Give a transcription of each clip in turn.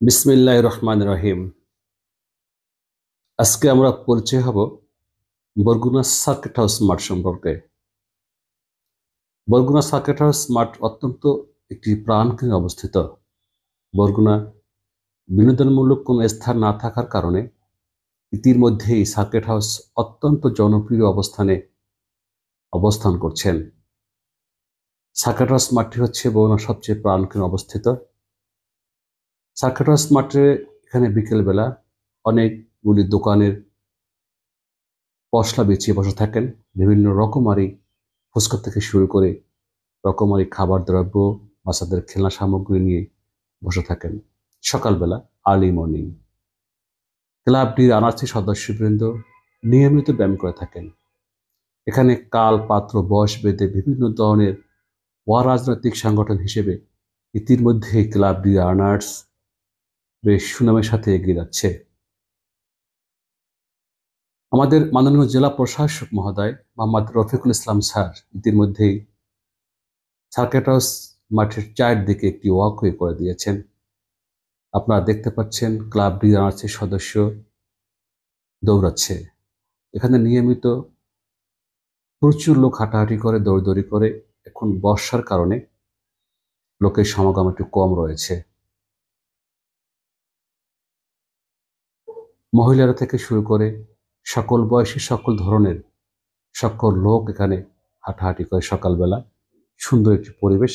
বিসমিল্লাহির রহমানির রহিম। আজকে আমরা পরিচয় হব বরগুনা সার্কিট হাউস মাঠ সম্পর্কে। বরগুনা সার্কিট হাউস মাঠ অত্যন্ত একটি প্রাণকেন্দ্রে অবস্থিত। বরগুনা বিনোদনমূলক কোনো স্থান না থাকার কারণে ইতিমধ্যেই সার্কিট হাউস অত্যন্ত জনপ্রিয় অবস্থানে অবস্থান করছেন। সার্কিট হাউস মাঠটি হচ্ছে বরগুনার সবচেয়ে প্রাণকেন্দ্রে অবস্থিত। সার্কিট হাউস মাঠে এখানে বিকেলবেলা অনেকগুলি দোকানের পসরা বিছিয়ে বসে থাকেন। বিভিন্ন রকমারি ফুচকা থেকে শুরু করে রকমারি খাবার দ্রব্য, বাচ্চাদের খেলনা সামগ্রী নিয়ে বসে থাকেন সকালবেলা, আর্লি মর্নিং। ক্লাবটির আনাচি সদস্যবৃন্দ নিয়মিত ব্যায়াম করে থাকেন। এখানে কাল পাত্র বয়স ভেদে বিভিন্ন ধরনের অরাজনৈতিক সংগঠন হিসেবে ইতিমধ্যে ক্লাবটি আর্নার্স বেশ সুনামের সাথে এগিয়ে যাচ্ছে। আমাদের মাননীয় জেলা প্রশাসক মহোদয় মোহাম্মদ রফিকুল ইসলাম স্যার ইতিমধ্যেই সার্কিট হাউস মাঠের চারদিকে একটি ওয়াকওয়ে করে দিয়েছেন। আপনারা দেখতে পাচ্ছেন ক্লাবটি আনাচি সদস্য দৌড়াচ্ছে। এখানে নিয়মিত প্রচুর লোক হাঁটাহাঁটি করে, দৌড়দৌড়ি করে। এখন বর্ষার কারণে লোকের সমাগম একটু কম রয়েছে। মহিলারা থেকে শুরু করে সকল বয়সী, সকল ধরনের সকল লোক এখানে হাঁটাহাঁটি করে সকালবেলা। সুন্দর একটি পরিবেশ।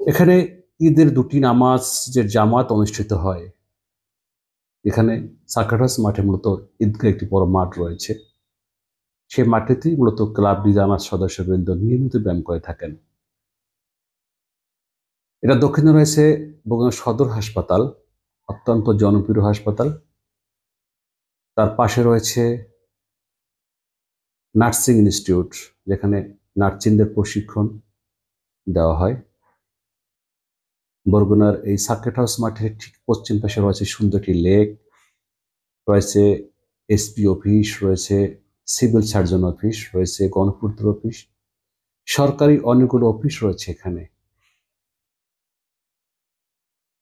এখানে ঈদের দুটি নামাজের জামাত অনুষ্ঠিত হয়। এখানে সার্কিট হাউস মাঠে মূলত ঈদগাহ একটি বড় মাঠ রয়েছে। সেই মাঠেতেই মূলত ক্লাবটি জামাত সদস্যবৃন্দ নিয়মিত ব্যায়াম করে থাকেন। এটা দক্ষিণে রয়েছে বগুড়া সদর হাসপাতাল, অত্যন্ত জনপ্রিয় হাসপাতাল। তার পাশে রয়েছে নার্সিং ইনস্টিটিউট, যেখানে নার্সিংদের প্রশিক্ষণ দেওয়া হয়। বরগুনার এই সার্কিট হাউস মাঠের ঠিক পশ্চিম পাশে রয়েছে সুন্দর একটি লেক, রয়েছে এসপি অফিস, রয়েছে সিভিল সার্জন অফিস, রয়েছে গণপূর্ত অফিস, সরকারি অনেকগুলো অফিস রয়েছে এখানে।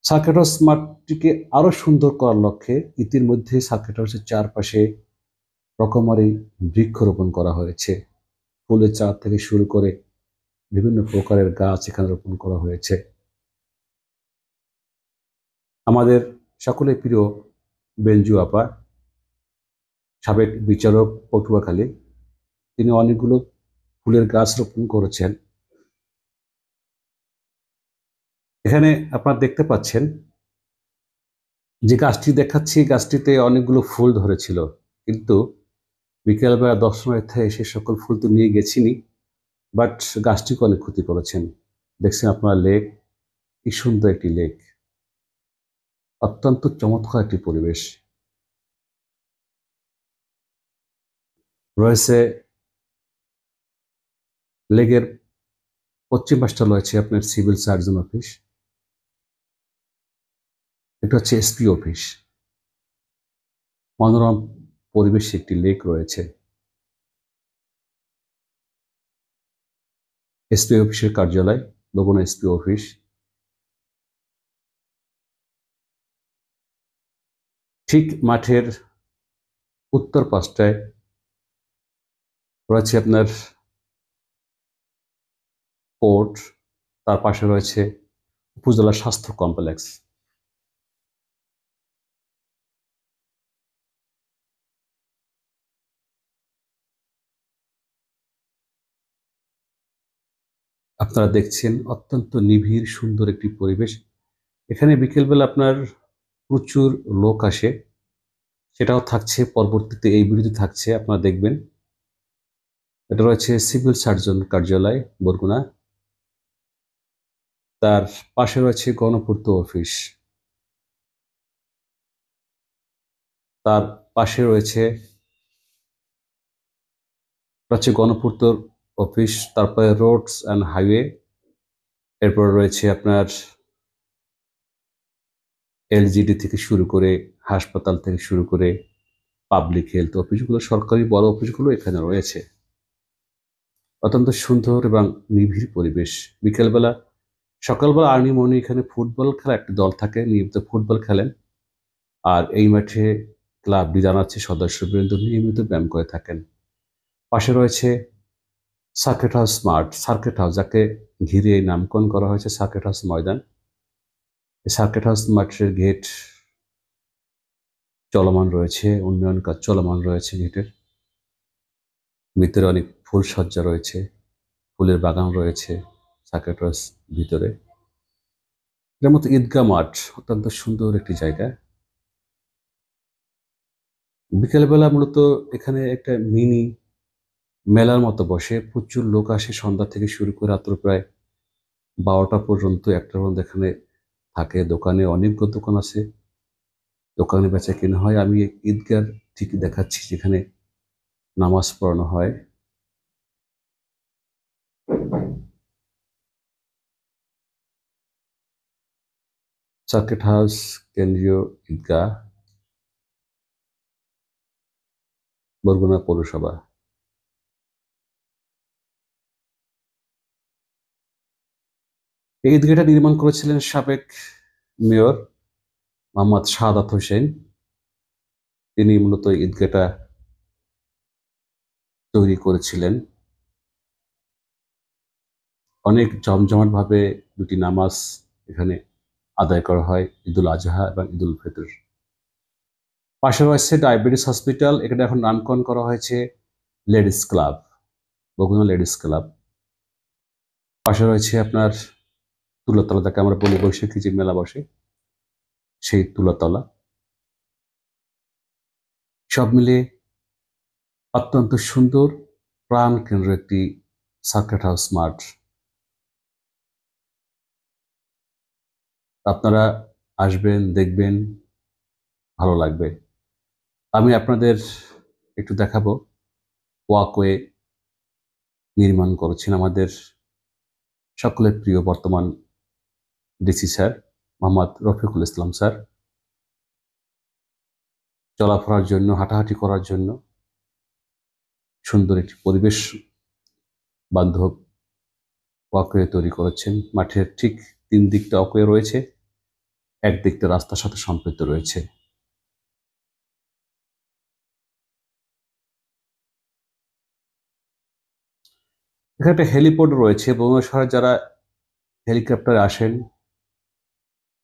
সার্কিট হাউস মাঠটিকে আরো সুন্দর করার লক্ষ্যে ইতিমধ্যে সার্কিট হাউসের চারপাশে রকমারি বৃক্ষরোপণ করা হয়েছে। ফুলের চারা থেকে শুরু করে বিভিন্ন প্রকারের গাছ এখানে রোপণ করা হয়েছে। আমাদের সকলে প্রিয় বেঞ্জু আপা, সাবেক বিচারক পটুয়াখালী, তিনি অনেকগুলো ফুলের গাছ রোপণ করেছেন। এখানে আপনারা দেখতে পাচ্ছেন যে গাছটি দেখাচ্ছি, গাছটিতে অনেকগুলো ফুল ধরেছিল, কিন্তু বিকেলবেলা দর্শনার্থী এসে সকল ফুল তো নিয়ে গেছিনি, বাট গাছটিকে অনেক ক্ষতি করেছেন। দেখছেন আপনারা লেক, কি সুন্দর একটি লেক, অত্যন্ত চমৎকার একটি পরিবেশ রয়েছে। লেকের পশ্চিম পাশটা রয়েছে আপনার সিভিল সার্জন অফিস, এটা হচ্ছে এসপি অফিস। মনোরম পরিবেশে একটি লেক রয়েছে। এসপি অফিসের কার্যালয়, বগুড়া এসপি অফিস। ঠিক মাঠের উত্তর পাশটায় রয়েছে আপনার কোর্ট, তার পাশে রয়েছে উপজেলা স্বাস্থ্য কমপ্লেক্স। আপনারা দেখছেন অত্যন্ত নিবিড় সুন্দর একটি পরিবেশ। এখানে বিকেলবেলা আপনার প্রচুর লোক আসে, সেটাও থাকছে পরবর্তীতে, এই ভিডিওতে থাকছে, আপনারা দেখবেন। এটা রয়েছে সিভিল সার্জন কার্যালয় বরগুনা, তার পাশে রয়েছে গণপূর্ত অফিস, তার পাশে রয়েছে গণপূর্ত অফিস, তারপরে রোডস অ্যান্ড হাইওয়ে, এরপর রয়েছে আপনার এলজিডি থেকে শুরু করে হাসপাতাল থেকে শুরু করে পাবলিক হেলথ অফিসগুলো, সরকারি বড় অফিসগুলো এখানে রয়েছে। অত্যন্ত সুন্দর এবং নিবিড় পরিবেশ। বিকেলবেলা সকালবেলা আর্লি মর্নিং এখানে ফুটবল খেলা একটা দল থাকে, নিয়মিত ফুটবল খেলেন। আর এই মাঠে ক্লাবটি জানাচ্ছে সদস্যবৃন্দ নিয়মিত ব্যায়াম করে থাকেন। পাশে রয়েছে সার্কিট হাউস মাঠ, সার্কিট হাউস যাকে ঘিরে এই নামকরণ করা হয়েছে সার্কিট হাউস ময়দান। এই সার্কিট হাউস মাঠের গেট চলমান রয়েছে, উন্নয়ন কাজ চলমান রয়েছে। গেটের ভিতরে অনেক ফুল সজ্জা রয়েছে, ফুলের বাগান রয়েছে সার্কিট হাউস ভিতরে। এর মতো ঈদগাহ মাঠ অত্যন্ত সুন্দর একটি জায়গা। বিকেলবেলা মূলত এখানে একটা মিনি মেলার মতো বসে, প্রচুর লোক আসে সন্ধ্যা থেকে শুরু করে রাত্র প্রায় 12টা পর্যন্ত, একটা পর্যন্ত এখানে থাকে। দোকানে অনেকগুলো দোকান আছে, দোকানে বেচা কেনা হয়। আমি ঈদগাহ ঠিক দেখাচ্ছি যেখানে নামাজ পড়ানো হয়। সার্কিট হাউস কেন্দ্রীয় ঈদগাহ, বরগুনা পৌরসভা। এই ঈদগাহটা নির্মাণ করেছিলেন সাবেক মেয়র মোহাম্মদ শাহাদাত হোসেন। তিনি মূলত ঈদগাহটা তৈরি করেছিলেন। অনেক জমজমাট ভাবে দুটি নামাজ এখানে আদায় করা হয়, ঈদুল আজহা এবং ঈদুল ফিতর। পাশে রয়েছে ডায়াবেটিস হসপিটাল, এখানে এখন নামকরণ করা হয়েছে ladies club, Bogura ladies club. পাশে রয়েছে আপনার তুলাতলা, যাকে আমরা বলি বৈশাখী যে মেলা বসে সেই তুলাতলা। সব মিলিয়ে অত্যন্ত সুন্দর প্রাণ কেন্দ্র একটি সার্কিট হাউস মাঠ। আপনারা আসবেন, দেখবেন, ভালো লাগবে। আমি আপনাদের একটু দেখাবো ওয়াকওয়ে নির্মাণ করেছেন আমাদের সকলের প্রিয় বর্তমান DC sir Mohammad Rafiqul Islam sir. চলাফেরার জন্য, হাঁটাহাঁটি করার জন্য সুন্দর একটি পরিবেশ বান্ধব ওয়াকওয়ে তৈরি করেছেন। মাঠের ঠিক 3 দিকটা ওয়াকওয়ে রয়েছে, এক দিকটা রাস্তার সাথে সম্পৃক্ত রয়েছে। এখানে একটা হেলিপোর্ট রয়েছে। ভুবনেশ্বরে যারা হেলিকপ্টারে আসেন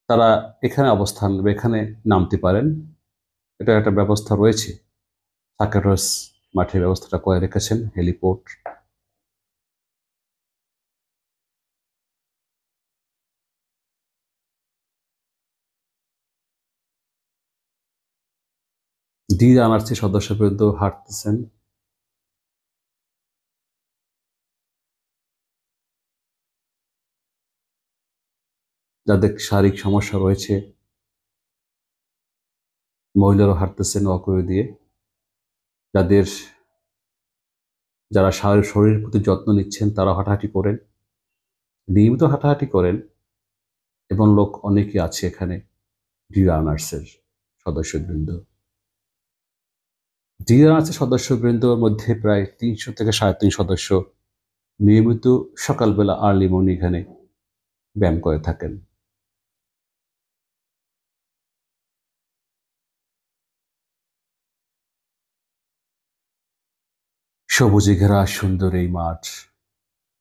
তারা এখানে অবস্থান বা এখানে নামতে পারেন, এটা একটা ব্যবস্থা রয়েছে। সার্কিট হাউস মাঠে ব্যবস্থাটা করে রেখেছেন হেলিপোর্ট। DRC সদস্যবৃন্দ হাঁটতেছেন। যাদের শারীরিক সমস্যা রয়েছে মহিলারাও হাঁটতেছেন ওয়াকওয়ে দিয়ে। যারা শরীরের প্রতি যত্ন নিচ্ছেন তারা হাঁটাহাঁটি করেন, নিয়মিত হাঁটাহাঁটি করেন। এবং লোক অনেকে আছে এখানে ডিআরসের সদস্যবৃন্দ। ডিআরসের সদস্যবৃন্দর মধ্যে প্রায় 300 থেকে 350 সদস্য নিয়মিত সকালবেলা আর্লি মর্নিং এখানে ব্যায়াম করে থাকেন। সবুজে ঘেরা সুন্দর এই মাঠ,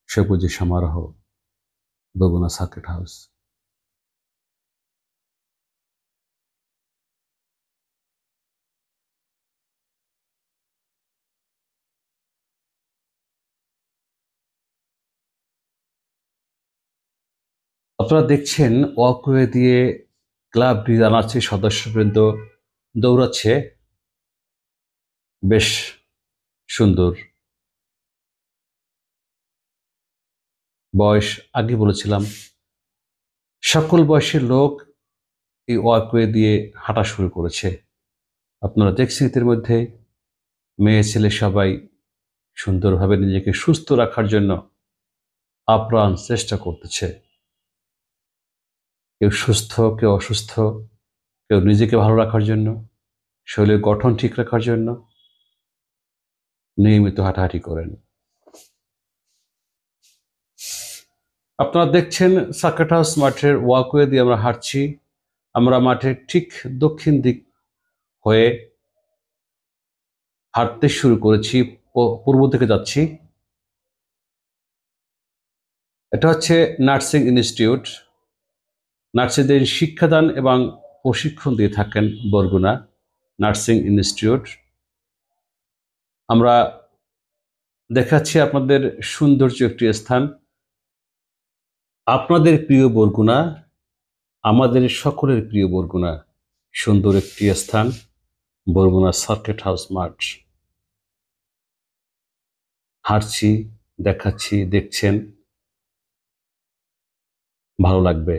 সবুজে সমারোহ, বগুড়া সার্কিট হাউস। আপনারা দেখছেন ওয়াকওয়ে দিয়ে ক্লাব ডিআরসি সদস্যবৃন্দ দৌড়াচ্ছে, বেশ সুন্দর। বয়স আগে বলেছিলাম, সকল বয়সের লোক এই ওয়াকওয়ে দিয়ে হাঁটা শুরু করেছে। আপনারা দেখছেন এর মধ্যে মেয়ে ছেলে সবাই সুন্দরভাবে নিজেকে সুস্থ রাখার জন্য আপ্রাণ চেষ্টা করতেছে। কেউ সুস্থ, কেউ অসুস্থ, কেউ নিজেকে ভালো রাখার জন্য, শরীরের গঠন ঠিক রাখার জন্য নিয়মিত হাঁটাহাঁটি করেন। আপনারা দেখছেন সার্কিট হাউস মাঠের ওয়াকওয়ে দিয়ে আমরা হাঁটছি। আমরা মাঠের ঠিক দক্ষিণ দিক হয়ে হাঁটতে শুরু করেছি, পূর্ব দিকে যাচ্ছি। এটা হচ্ছে নার্সিং ইনস্টিটিউট। নার্সিংদের শিক্ষাদান এবং প্রশিক্ষণ দিয়ে থাকেন বরগুনা নার্সিং ইনস্টিটিউট। আমরা দেখাচ্ছি আপনাদের সৌন্দর্য একটি স্থান, আপনাদের প্রিয় বরগুনা, আমাদের সকলের প্রিয় বরগুনা। সুন্দর একটি স্থান বরগুনা সার্কিট হাউস মাঠ। হাঁটছি, দেখাচ্ছি, দেখছেন, ভালো লাগবে।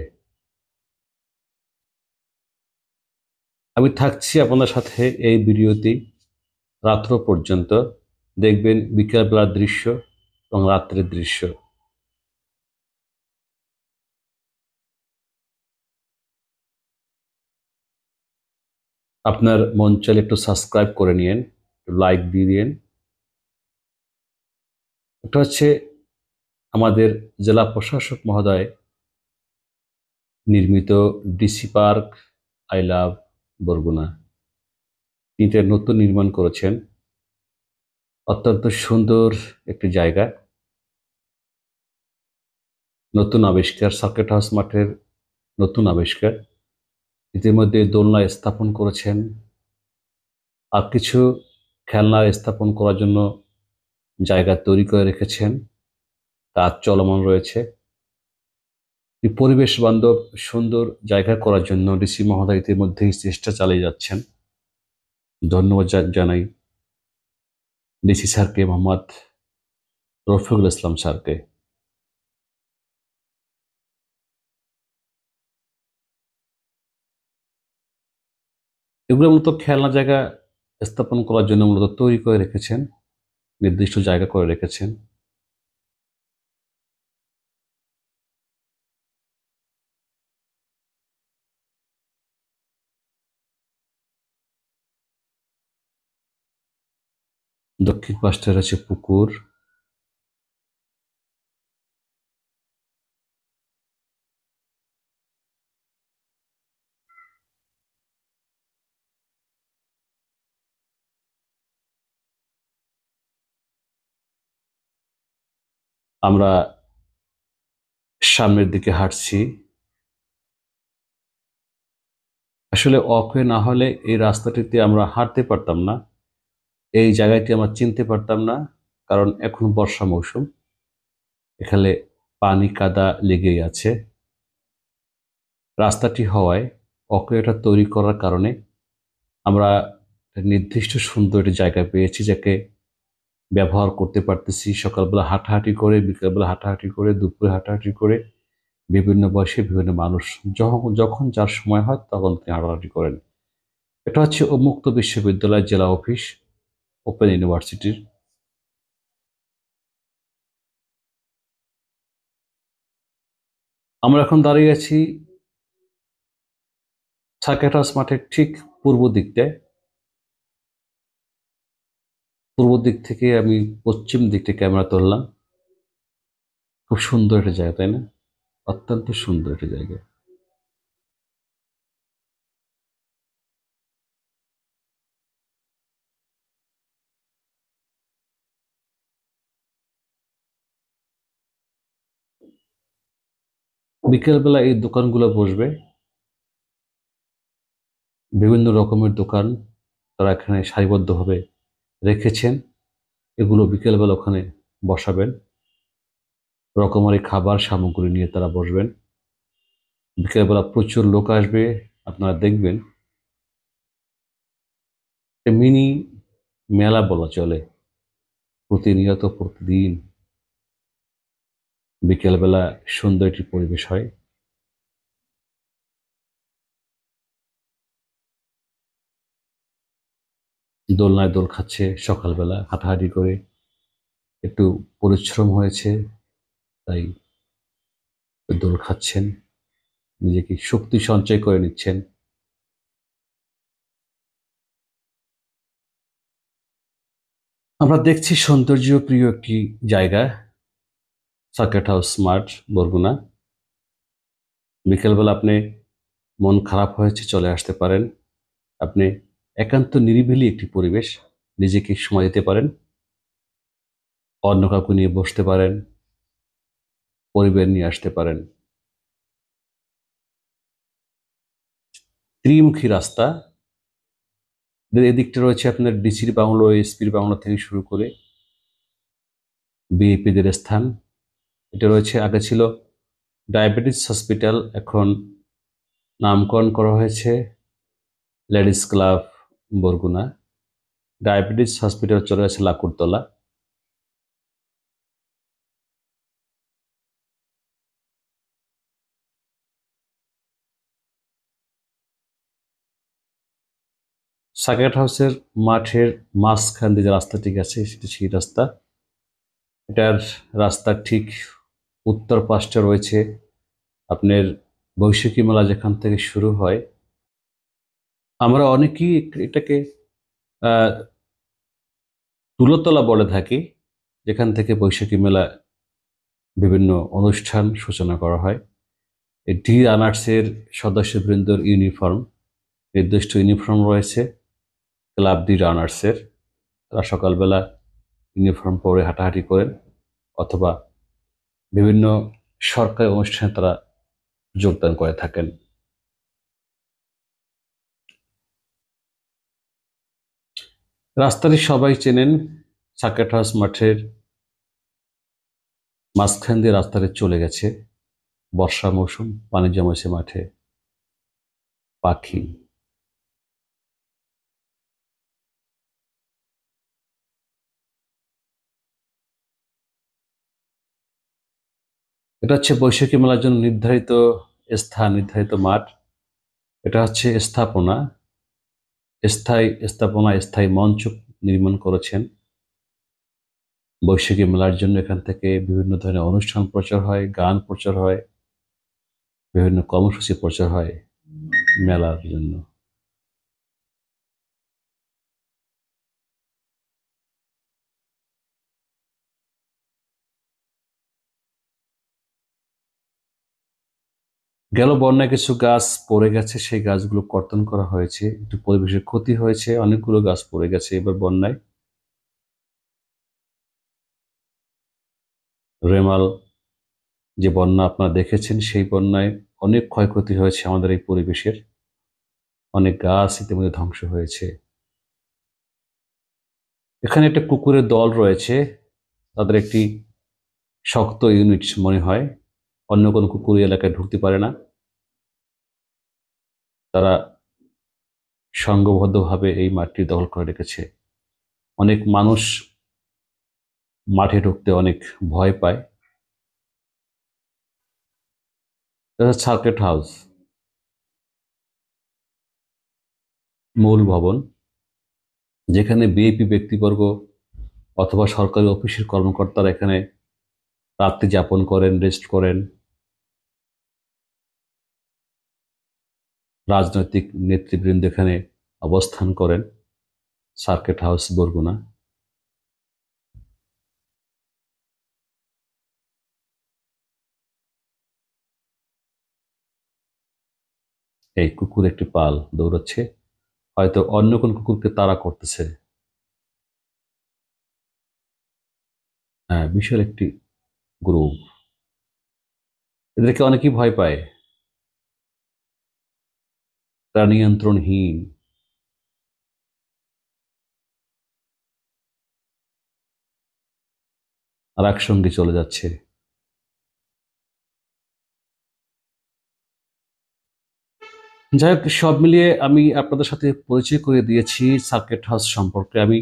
আমি থাকছি আপনাদের সাথে এই ভিডিওতে রাত্র পর্যন্ত। দেখবেন বিকেলবেলার দৃশ্য এবং রাত্রের দৃশ্য। আপনার মন চাইলে একটু সাবস্ক্রাইব করে নিন, একটু লাইক দিয়ে দিন। এটা হচ্ছে আমাদের জেলা প্রশাসক মহোদয় নির্মিত DC park I love Barguna. তিনি এটা নতুন নির্মাণ করেছেন। অত্যন্ত সুন্দর একটি জায়গা, নতুন আবিষ্কার, সার্কিট হাউস মাঠের নতুন আবিষ্কার। ইতিমধ্যে দোলনা স্থাপন করেছেন, আর কিছু খেলনা স্থাপন করার জন্য জায়গা তৈরি করে রেখেছেন, কাজ চলমান রয়েছে। এই পরিবেশ বান্ধব সুন্দর জায়গা করার জন্য ডিসি মহোদয় ইতিমধ্যেই চেষ্টা চালিয়ে যাচ্ছেন। ধন্যবাদ জানাই ডিসি স্যারকে, মোহাম্মদ রফিকুল ইসলাম স্যারকে। এগুলো মূলত খেলনা জায়গা স্থাপন করার জন্য মূলত তৈরি করে রেখেছেন, নির্দিষ্ট জায়গা করে রেখেছেন। দক্ষিণ পাশটা রয়েছে পুকুর। আমরা সামনের দিকে হাঁটছি। আসলে ওয়াকওয়ে না হলে এই রাস্তাটিতে আমরা হাঁটতে পারতাম না, এই জায়গাটি আমরা চিনতে পারতাম না। কারণ এখন বর্ষা মৌসুম, এখানে পানি কাদা লেগেই আছে। রাস্তাটি হওয়ায়, ওয়াকওয়েটা তৈরি করার কারণে আমরা নির্দিষ্ট সুন্দর একটি জায়গা পেয়েছি, যাকে ব্যবহার করতে পারতেছি। সকালবেলা হাঁটাহাঁটি করে, বিকেলবেলা হাঁটাহাঁটি করে, দুপুরে হাঁটাহাঁটি করে, বিভিন্ন বয়সে বিভিন্ন মানুষ যখন যখন যার সময় হয় তখন তিনি হাঁটাহাঁটি করেন। এটা হচ্ছে উন্মুক্ত বিশ্ববিদ্যালয় জেলা অফিস, ওপেন ইউনিভার্সিটির। আমরা এখন দাঁড়িয়ে আছি সার্কিট হাউস মাঠের ঠিক পূর্ব দিকটায়। পূর্ব দিক থেকে আমি পশ্চিম দিকটা ক্যামেরা তুললাম। খুব সুন্দর একটা জায়গা, তাই না? অত্যন্ত সুন্দর একটা জায়গা। বিকেলবেলা এই দোকানগুলো বসবে, বিভিন্ন রকমের দোকান তারা এখানে সারিবদ্ধভাবে রেখেছেন। এগুলো বিকেলবেলা ওখানে বসাবেন, রকমারি খাবার সামগ্রী নিয়ে তারা বসবেন। বিকেলবেলা প্রচুর লোক আসবে, আপনারা দেখবেন। মিনি মেলা বলা চলে, প্রতিনিয়ত প্রতিদিন বিকেলবেলা সুন্দর একটি পরিবেশ হয়। দোলনায় দোল খাচ্ছে, সকালবেলা হাঁটাহাঁটি করে একটু পরিশ্রম হয়েছে, তাই দোল খাচ্ছেন, নিজেকে শক্তি সঞ্চয় করে নিচ্ছেন। আমরা দেখছি সৌন্দর্য প্রিয় একটি জায়গা, সার্কিট হাউস মাঠ, বরগুনা। বিকেলবেলা আপনি মন খারাপ হয়েছে, চলে আসতে পারেন। আপনি একান্ত নিরিবিলি একটি পরিবেশ, নিজেকে সময় দিতে পারেন, অন্য কাউকে নিয়ে বসতে পারেন, পরিবার নিয়ে আসতে পারেন। ত্রিমুখী রাস্তা, এদিকটা রয়েছে আপনার ডিসির বাংলো, এসপির বাংলো থেকে শুরু করে বিএপিদের স্থান। এটা রয়েছে, আগে ছিল ডায়াবেটিস হসপিটাল, এখন নামকরণ করা হয়েছে ladies club Barguna. Diabetes hospital চলে গেছে লাকুরতলা। সার্কিট হাউসের মাঠের মাঝখান দিয়ে যে রাস্তাটি গেছে সেটি সেই রাস্তা। এটার রাস্তার ঠিক উত্তর পাশটা রয়েছে আপনার বৈশাখী মেলা, যেখান থেকে শুরু হয়। আমরা অনেকেই এটাকে আহ তুলোতলা বলে থাকি, যেখান থেকে বৈশাখী মেলা বিভিন্ন অনুষ্ঠান সূচনা করা হয়। এই ডি রানার্সের সদস্যবৃন্দর ইউনিফর্ম, নির্দিষ্ট ইউনিফর্ম রয়েছে ক্লাব ডি রানার্সের। তারা সকালবেলা ইউনিফর্ম পরে হাঁটাহাঁটি করেন, অথবা বিভিন্ন সরকারি অনুষ্ঠানে তারা যোগদান করে থাকেন। রাস্তাটি সবাই চেনেন, সার্কিট হাউস মাঠের মাঝখান দিয়ে রাস্তাটি চলে গেছে। বর্ষা মৌসুম, পানি জমেছে মাঠে, পাখি। এটা হচ্ছে বৈশাখী মেলার জন্য নির্ধারিত স্থান, নির্ধারিত মাঠ। এটা হচ্ছে স্থাপনা, স্থায়ী মঞ্চ নির্মাণ করেছেন বৈশাখী মেলার জন্য। এখান থেকে বিভিন্ন ধরনের অনুষ্ঠান প্রচার হয়, গান প্রচার হয়, বিভিন্ন কর্মসূচি প্রচার হয় মেলার জন্য। গেল বন্যায় কিছু গাছ পড়ে গেছে, সেই গাছগুলো কর্তন করা হয়েছে, একটু পরিবেশের ক্ষতি হয়েছে, অনেকগুলো গাছ পড়ে গেছে এবার বন্যায়। রেমাল যে বন্যা আপনারা দেখেছেন, সেই বন্যায় অনেক ক্ষয়ক্ষতি হয়েছে আমাদের এই পরিবেশের, অনেক গাছ ইতিমধ্যে ধ্বংস হয়েছে। এখানে একটা কুকুরের দল রয়েছে, তাদের একটি শক্ত ইউনিট মনে হয়, অন্য কোনো কুকুর এই এলাকায় ঢুকতে পারে না। তারা সংঘবদ্ধভাবে এই মাঠটি দখল করে রেখেছে। অনেক মানুষ মাঠে ঢুকতে অনেক ভয় পায়। সার্কিট হাউস মূল ভবন, যেখানে বিএপি ব্যক্তিবর্গ অথবা সরকারি অফিসের কর্মকর্তারা এখানে রাত্রি যাপন করেন, রেস্ট করেন। রাজনৈতিক নেতৃবৃন্দ এখানে অবস্থান করেন। Circuit house Barguna. এই কুকুর একটি পাল দৌড়াচ্ছে, হয়তো অন্য কোন কুকুরকে তাড়া করতেছে। হ্যাঁ, বিশাল একটি গ্রুপ, এদেরকে অনেকেই ভয় পায়, তারা নিয়ন্ত্রণহীন। আর একসঙ্গে চলে যাচ্ছে। যাই হোক, সব মিলিয়ে আমি আপনাদের সাথে পরিচয় করে দিয়েছি সার্কিট হাউস সম্পর্কে। আমি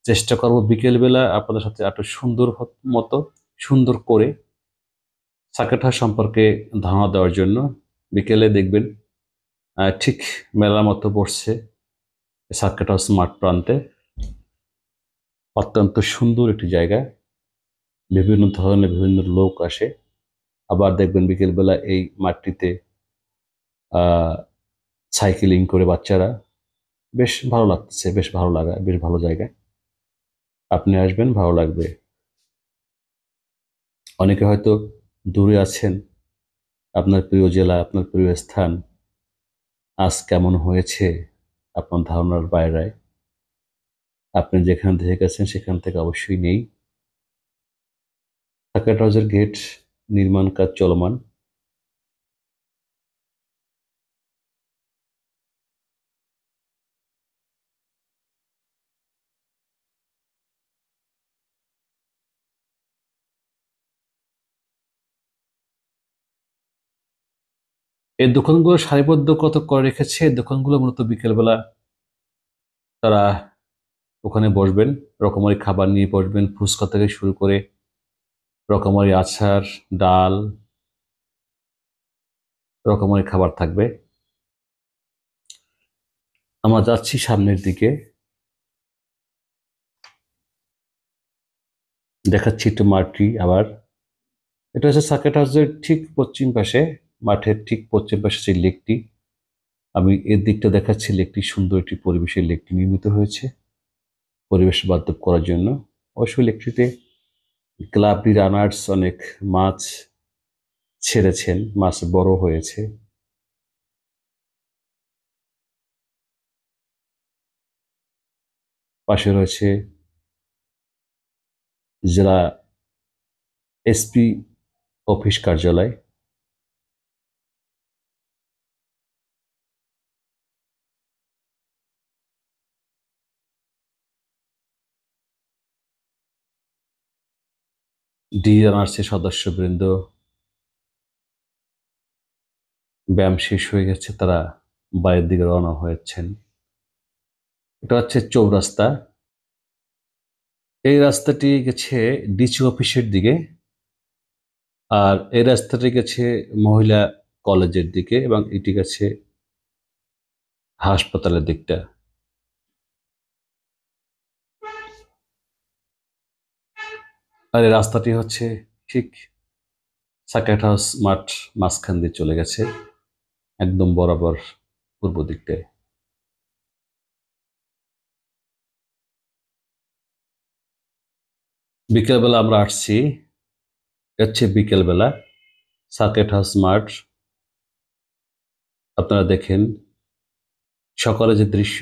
চেষ্টা করব বিকেলবেলা আপনাদের সাথে একটু মতো সুন্দর করে সার্কিট হাউস সম্পর্কে ধারণা দেওয়ার জন্য। বিকেলে দেখবেন ঠিক মেলার মতো বসছে সার্কিট হাউস মাঠ প্রান্তে। অত্যন্ত সুন্দর একটি জায়গা, বিভিন্ন ধরনের বিভিন্ন লোক আসে। আবার দেখবেন বিকেলবেলা এই মাঠটিতে সাইকেলিং করে বাচ্চারা, বেশ ভালো লাগতেছে, বেশ ভালো লাগা, বেশ ভালো জায়গা। আপনি আসবেন, ভালো লাগবে। অনেকে হয়তো দূরে আছেন, আপনার প্রিয় জেলা, আপনার প্রিয় স্থান আজ কেমন হয়েছে আপনার ধারণার বাইরে। আপনি যেখান থেকে গেছেন সেখান থেকে অবশ্যই নেই। সার্কিট হাউসের গেট নির্মাণ কাজ চলমান। এই দোকানগুলো সারিবদ্ধ কত করে রেখেছে। দোকানগুলো মূলত বিকেলবেলা তারা ওখানে বসবেন, রকমারি খাবার নিয়ে বসবেন, ফুচকা থেকে শুরু করে রকমারি আচার, ডাল, রকমারি খাবার থাকবে। আমরা যাচ্ছি সামনের দিকে, দেখাচ্ছি একটু মাঠটি আবার। এটা হচ্ছে সার্কিট হাউসের ঠিক পশ্চিম পাশে, মাঠের ঠিক পশ্চিম পাশে যে লেকটি, আমি এর দিকটা দেখাচ্ছি। লেকটি সুন্দর একটি পরিবেশের লেকটি নির্মিত হয়েছে পরিবেশ বান্ধব করার জন্য। অবশ্যই লেকটিতে ক্লাবটি রানার্স অনেক মাছ ছেড়েছেন, মাছ বড় হয়েছে। পাশে রয়েছে জেলা এসপি অফিস কার্যালয়। ডিএনআরসি সদস্যবৃন্দ ব্যায়াম শেষ হয়ে গেছে, তারা বাইরের দিকে রওনা হয়েছেন। এটা হচ্ছে চৌরাস্তা। এই রাস্তাটি গেছে ডিসি অফিসের দিকে, আর এই রাস্তাটি গেছে মহিলা কলেজের দিকে, এবং এটি গেছে হাসপাতালের দিকটা। আর এই রাস্তাটি হচ্ছে ঠিক সার্কিট হাউস মাঠ মাঝখান দিয়ে চলে গেছে একদম বরাবর পূর্ব দিকটায়। বিকেলবেলা আমরা আসছি, হচ্ছে বিকেলবেলা সার্কিট হাউস মাঠ। আপনারা দেখেন সকালে যে দৃশ্য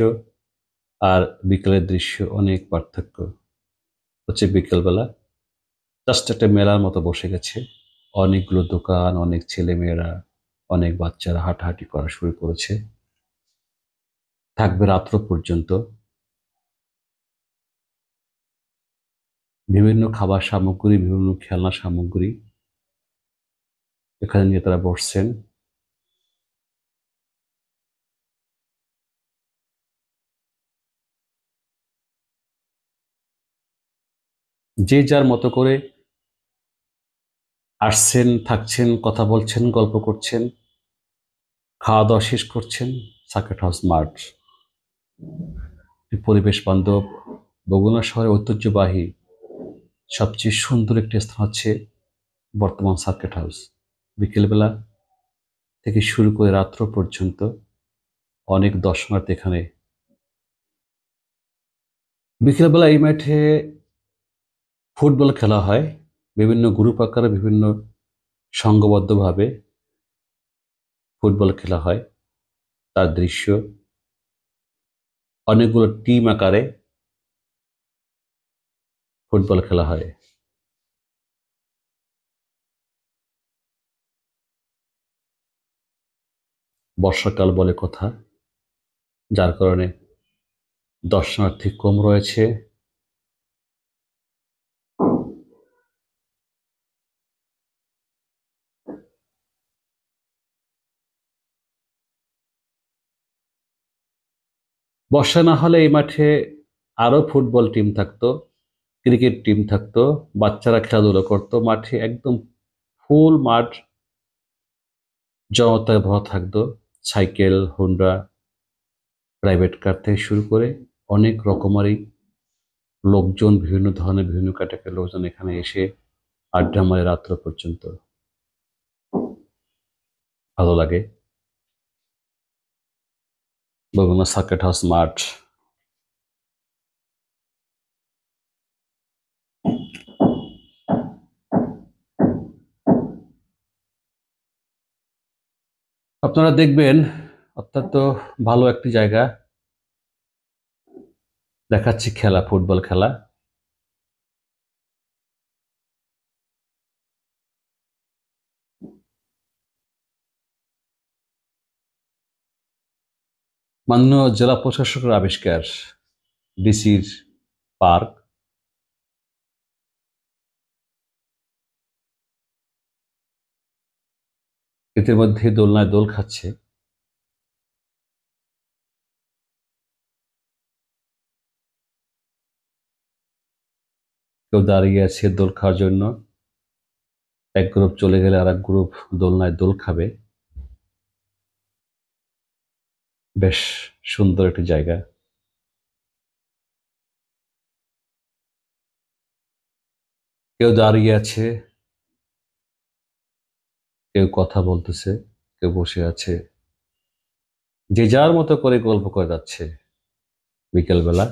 আর বিকেলের দৃশ্য অনেক পার্থক্য। হচ্ছে বিকেলবেলা জাস্ট একটা মেলার মতো বসে গেছে, অনেকগুলো দোকান, অনেক ছেলে মেয়েরা, অনেক বাচ্চারা হাঁটাহাঁটি করা শুরু করেছে। থাকবে রাত্র পর্যন্ত। বিভিন্ন খাবার সামগ্রী, বিভিন্ন খেলনা সামগ্রী এখানে নিয়ে তারা বসছেন। যে যার মতো করে আসছেন, থাকছেন, কথা বলছেন, গল্প করছেন, খাওয়া দাওয়া শেষ করছেন। সার্কিট হাউস মাঠ পরিবেশ বান্ধব, বগুড়া শহরের ঐতিহ্যবাহী সবচেয়ে সুন্দর একটি স্থান হচ্ছে বর্তমান সার্কিট হাউস। বিকেলবেলা থেকে শুরু করে রাত্র পর্যন্ত অনেক দর্শনার্থী এখানে। বিকেলবেলা এই মাঠে ফুটবল খেলা হয়, বিভিন্ন গ্রুপ আকারে, বিভিন্ন সংঘবদ্ধভাবে ফুটবল খেলা হয়। তার দৃশ্য অনেকগুলো টিম আকারে ফুটবল খেলা হয়। বর্ষাকাল বলে কথা, যার কারণে দর্শনার্থী কম রয়েছে। বর্ষা না হলে এই মাঠে আরো ফুটবল টিম থাকতো, ক্রিকেট টিম থাকতো, বাচ্চারা খেলাধুলা করতো। মাঠে একদম ফুল মাঠ জনতায় ভরা থাকতো। সাইকেল, হোন্ডা, প্রাইভেট কার থেকে শুরু করে অনেক রকমারি লোকজন, বিভিন্ন ধরনের বিভিন্ন ক্যাটাগরির লোকজন এখানে এসে আড্ডা মারে রাত্র পর্যন্ত। ভালো লাগে বগুড়া সার্কিট হাউস মাঠ। আপনারা দেখবেন অত্যন্ত ভালো একটি জায়গা, দেখাচ্ছি খেলা, ফুটবল খেলা। মাননীয় জেলা প্রশাসকের আবিষ্কার, ডিসির পার্ক। ইতিমধ্যে দোলনায় দোল খাচ্ছে। কেউ দাঁড়িয়ে আছে দোল খাওয়ার জন্য, এক গ্রুপ চলে গেলে আর এক গ্রুপ দোলনায় দোল খাবে। বেশ সুন্দর একটি জায়গা। কেউ দাঁড়িয়ে আছে, কেউ কথা বলতেছে, কেউ বসে আছে, যে যার মতো করে গল্প করে যাচ্ছে বিকেলবেলা।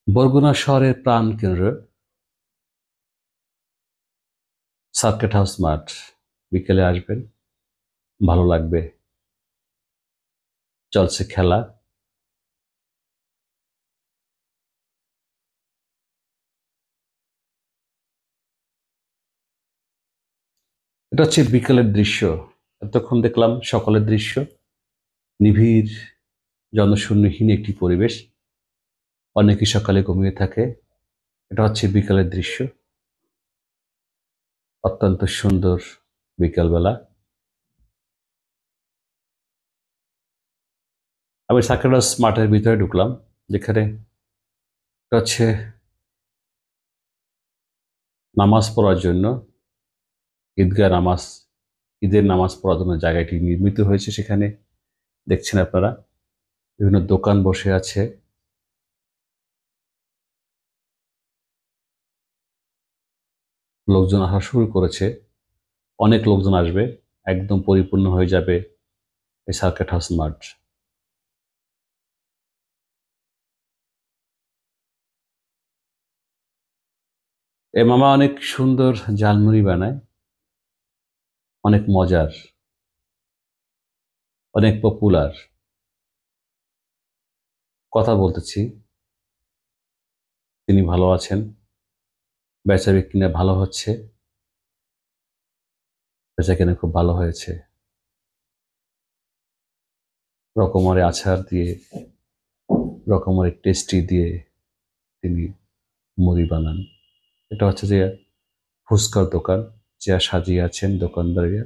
বরগুনা শহরের প্রাণ কেন্দ্র সার্কিট হাউস মাঠ। বিকেলে আসবেন, ভালো লাগবে। চলছে খেলা। এটা হচ্ছে বিকেলের দৃশ্য। এতক্ষণ দেখলাম সকালের দৃশ্য, নিবিড় জনশূন্যহীন একটি পরিবেশ, অনেকে সকালে ঘুমিয়ে থাকে। এটা হচ্ছে বিকেলের দৃশ্য, অত্যন্ত সুন্দর বিকেলবেলা। আমি সার্কিট হাউস মাঠের ভিতরে ঢুকলাম, যেখানে এটা হচ্ছে নামাজ পড়ার জন্য, ঈদগাহ নামাজ, ঈদের নামাজ পড়ার জন্য জায়গাটি নির্মিত হয়েছে। সেখানে দেখছেন আপনারা বিভিন্ন দোকান বসে আছে। লোকজন আসা শুরু করেছে, অনেক লোকজন আসবে, একদম পরিপূর্ণ হয়ে যাবে এই সার্কিট হাউস মাঠ। এ মামা অনেক সুন্দর ঝালমুড়ি বানায়, অনেক মজার, অনেক পপুলার। কথা বলতেছি, তিনি ভালো আছেন, বেচা বিক্রি ভালো হচ্ছে, বেচা কিনা খুব ভালো হয়েছে। রকমারি আচার দিয়ে, রকমারি টেস্টি দিয়ে তিনি মুড়ি বানান। এটা হচ্ছে যে ফুচকার দোকান, চেয়ার সাজিয়ে আছেন দোকানদারিরা,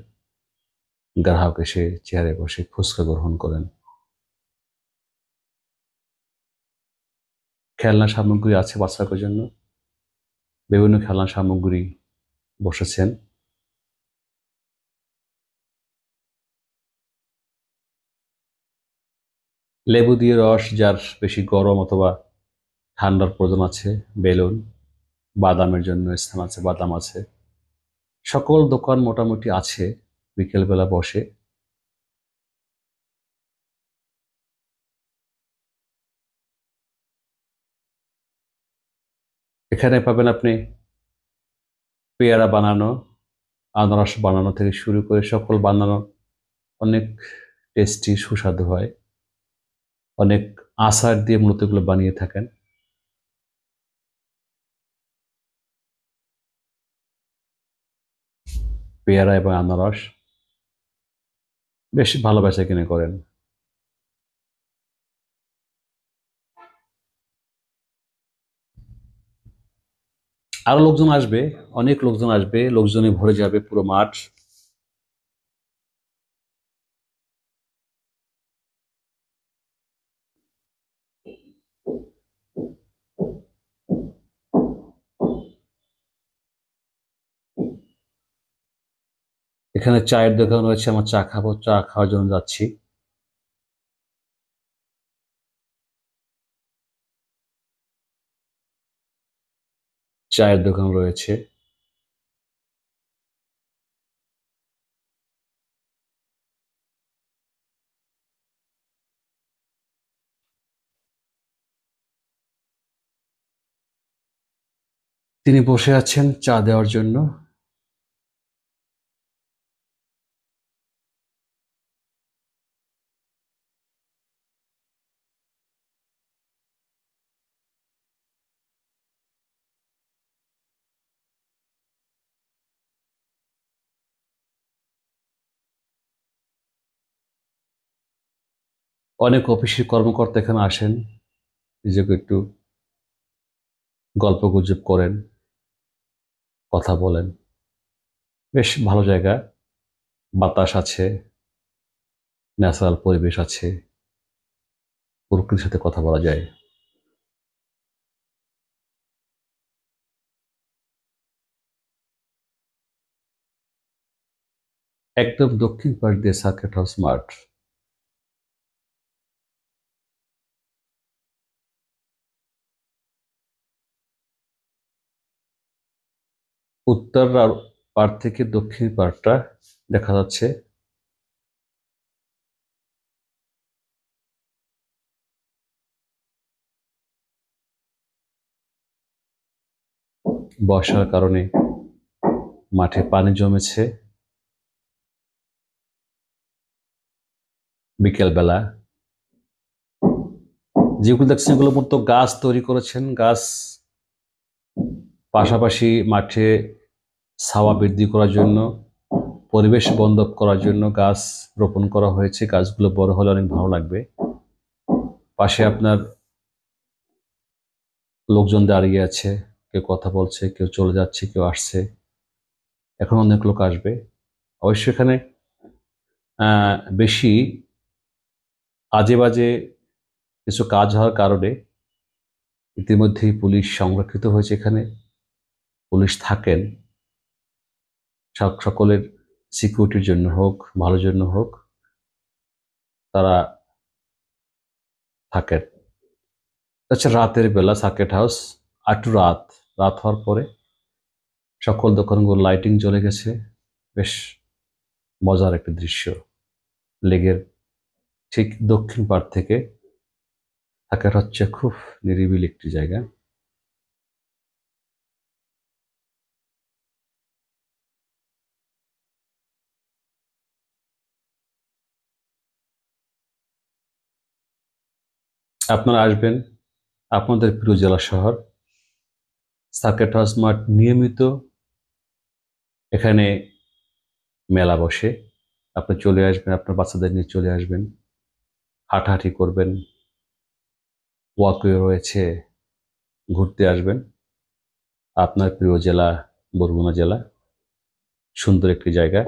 গ্রাহক এসে চেয়ারে বসে ফুচকা গ্রহণ করেন। খেলনা সামগ্রী আছে বাচ্চাদের জন্য, বিভিন্ন খেলনা সামগ্রী বসেছেন। লেবু দিয়ে রস, যার বেশি গরম অথবা ঠান্ডার প্রয়োজন আছে, বেলুন, বাদামের জন্য স্থান আছে, বাদাম আছে। সকল দোকান মোটামুটি আছে, বিকেলবেলা বসে। এখানে পাবেন আপনি পেয়ারা বানানো, আনারস বানানো থেকে শুরু করে সকল বানানো, অনেক টেস্টি সুস্বাদু হয়। অনেক আচার দিয়ে মূলত এগুলো বানিয়ে থাকেন। পেয়ারা এবং আনারস বেশ ভালো বেচা কিনে করেন। আরো লোকজন আসবে, অনেক লোকজন আসবে, লোকজনে ভরে যাবে পুরো মাঠ। এখানে চায়ের দোকান রয়েছে, আমার চা খাবো, চা খাওয়ার জন্য যাচ্ছি। চায়ের দোকান রয়েছে। তিনি বসে আছেন চা দেওয়ার জন্য। অনেক অফিসের কর্মকর্তা এখানে আসেন, নিজেকে একটু গল্পগুজব করেন, কথা বলেন। বেশ ভালো জায়গা, বাতাস আছে, ন্যাচারাল পরিবেশ আছে, প্রকৃতির সাথে কথা বলা যায়। একদম দক্ষিণ পাশ দিয়ে সার্কিট হাউস মাঠ। উত্তর পাড় থেকে দক্ষিণ পাড়টা দেখা যাচ্ছে। বর্ষার কারণে মাঠে পানি জমেছে। বিকেলবেলা যেগুলো দেখছেন এগুলো মূলত গাছ তৈরি করেছেন। গাছ পাশাপাশি মাঠে ছায়া বৃদ্ধি করার জন্য, পরিবেশ বান্ধব করার জন্য গাছ রোপণ করা হয়েছে। গাছগুলো বড় হলে অনেক ভালো লাগবে। পাশে আপনার লোকজন দাঁড়িয়ে আছে, কেউ কথা বলছে, কেউ চলে যাচ্ছে, কেউ আসছে। এখন অনেক লোক আসবে অবশ্য। এখানে বেশি আজে বাজে কিছু কাজ হওয়ার কারণে ইতিমধ্যেই পুলিশ সংরক্ষিত হয়েছে। এখানে পুলিশ থাকেন সকলের সিকিউরিটির জন্য হোক, ভালোর জন্য হোক, তারা থাকেন। আচ্ছা, রাতের বেলা সার্কিট হাউস, একটু রাত রাত হওয়ার পরে সকল দোকানগুলো লাইটিং জ্বলে গেছে। বেশ মজার একটা দৃশ্য। লেগের ঠিক দক্ষিণ পাড় থেকে সার্কিট হচ্ছে খুব নিরিবিলি একটি জায়গা। আপনারা আসবেন, আপনাদের প্রিয় জেলা শহর সার্কিট হাউস মাঠ। নিয়মিত এখানে মেলা বসে। আপনি চলে আসবেন, আপনার বাচ্চাদের নিয়ে চলে আসবেন, হাঁটাহাঁটি করবেন, ওয়াকওয়ে রয়েছে, ঘুরতে আসবেন। আপনার প্রিয় জেলা বরগুনা জেলা, সুন্দর একটি জায়গা।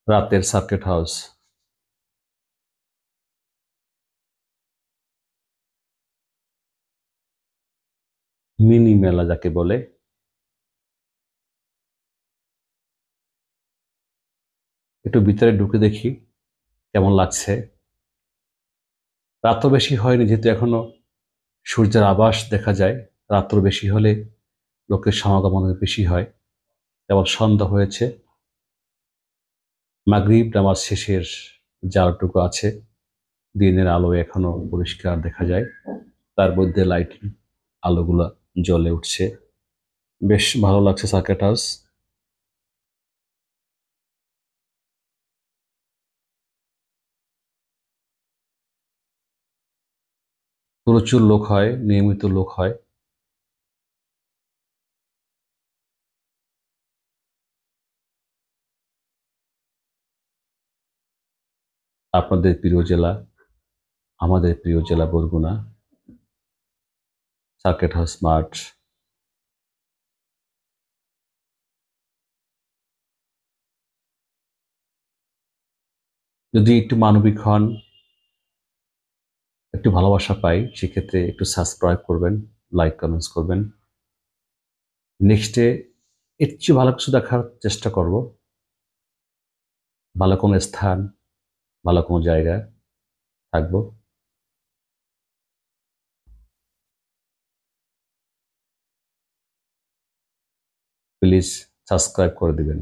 রাতের সার্কিট হাউস, মিনি মেলা যাকে বলে। একটু ভিতরে ঢুকে দেখি কেমন লাগছে। রাতও বেশি হয়নি, যেহেতু এখনো সূর্যের আভাস দেখা যায়। রাত্র বেশি হলে লোকের সমাগম অনেক বেশি হয়। কেবল সন্ধ্যা হয়েছে, মাগরিব নামাজ শেষের যে আলোটুকু আছে, দিনের আলো এখনো পরিষ্কার দেখা যায়। তার মধ্যে লাইটিং আলোগুলা জ্বলে উঠছে। বেশ ভালো লাগছে সার্কিট হাউস। প্রচুর লোক হয়, নিয়মিত লোক হয়। আপনাদের প্রিয় জেলা, আমাদের প্রিয় জেলা বরগুনা, সার্কিট হাউস মাঠ। যদি একটু মানবিক হন, একটু ভালোবাসা পাই, সেক্ষেত্রে একটু সাবস্ক্রাইব করবেন, লাইক কমেন্টস করবেন। নেক্সটে এর চেয়ে ভালো কিছু দেখার চেষ্টা করব। ভালো কোনো স্থান, ভালো কোনো জায়গা থাকবো। প্লিজ সাবস্ক্রাইব করে দিবেন।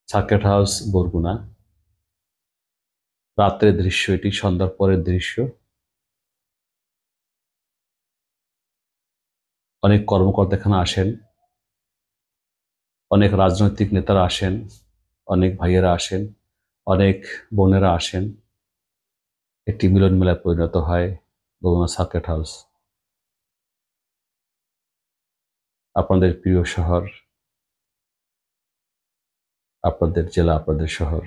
সার্কেট হাউস বরগুনা, রাত্রের দৃশ্য এটি, সন্ধ্যার পরের দৃশ্য। অনেক কর্মকর্তা এখানে আসেন, অনেক রাজনৈতিক নেতারা আসেন, অনেক ভাইয়েরা আসেন, অনেক বোনেরা আসেন। একটি মিলন মেলায় পরিণত হয় বরগুনা সার্কেট হাউস। আপনাদের প্রিয় শহর, আপনাদের জেলা, আপনাদের শহর।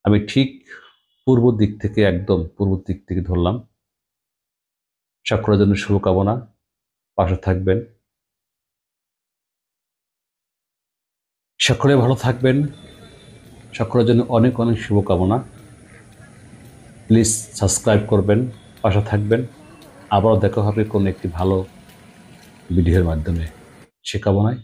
আমি ঠিক পূর্ব দিক থেকে, একদম পূর্ব দিক থেকে ধরলাম। সকলের জন্য শুভকামনা, পাশে থাকবেন, সকলে ভালো থাকবেন, সকলের জন্য অনেক অনেক শুভকামনা। প্লিজ সাবস্ক্রাইব করবেন, পাশে থাকবেন। আবারও দেখা হবে কোনো একটি ভালো ভিডিওর মাধ্যমে, সে কামনায়